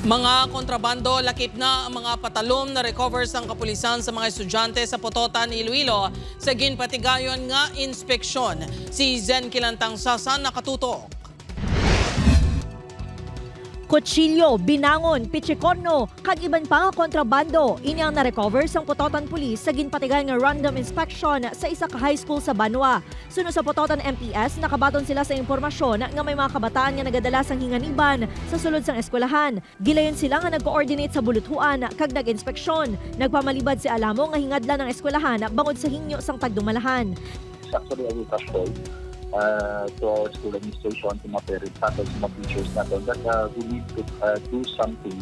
Mga kontrabando, lakip na ang mga patalom na recovers ng kapulisan sa mga estudyante sa Pototan, Iloilo sa ginpatigayon nga inspeksyon. Si Zen Kilantang Sasa nakatutok. Kutsilyo, binangon, pichikorno, kag iban pa nga kontrabando, inyang na-recover sang Pototan Police sa ginpatigay nga random inspection sa isa ka high school sa Banwa. Sunod sa Pototan MPS, nakabaton sila sa impormasyon nga may mga kabataan nga nagadala sang hinganiban sa sulod sang eskwelahan. Gilayon sila nga nag-coordinate sa buluthuan kag nag-inspeksyon. Nagpamalibad si Alamo nga hingadla ng eskwelahan bangod sa hingyo sang tagdumalahan. Actually, I will touch point to our school administration, to mga parents natin, to mga teachers natin, that we need to do something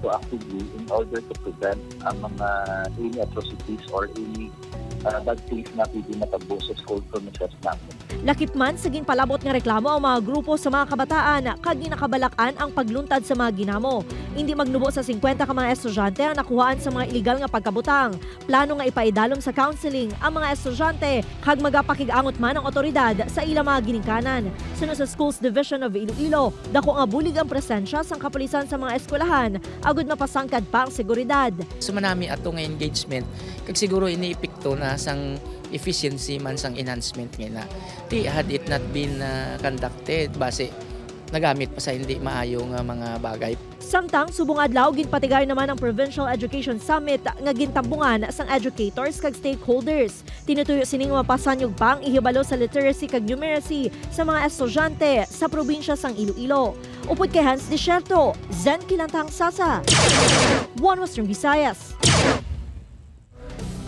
proactively in order to prevent ang mga any atrocities or any bad things na pwede matagbo sa school premises natin. Lakip man sa ginpalabot nga reklamo ang mga grupo sa mga kabataan kag ginakabalakan ang pagluntad sa mga ginamo. Hindi magnubo sa 50 ka mga estudyante ang nakuhaan sa mga iligal nga pagkabutang. Plano nga ipaidalom sa counseling ang mga estudyante kag magapakig-angot man ang otoridad sa ilang mga ginikanan. Sunod sa Schools Division of Iloilo, dako nga bulig ang presensya sang kapulisan sa mga eskwelahan agud mapasangkad pa ang seguridad. Sumanami ato nga engagement kag siguro iniipikto na sang efficiency man sang enhancement nga na had it not been conducted base nagamit pa sa hindi maayo nga mga bagay. Samtang subong adlaw ginpatigay naman ang Provincial Education Summit nga gintambungan sang educators kag stakeholders. Tinutuyo sining mapasanyog pang ihibalo sa literacy kag numeracy sa mga estudyante sa probinsya sang Iloilo. Upod kay Hans Desierto, Zen Kilantang Sasa, One Western Visayas.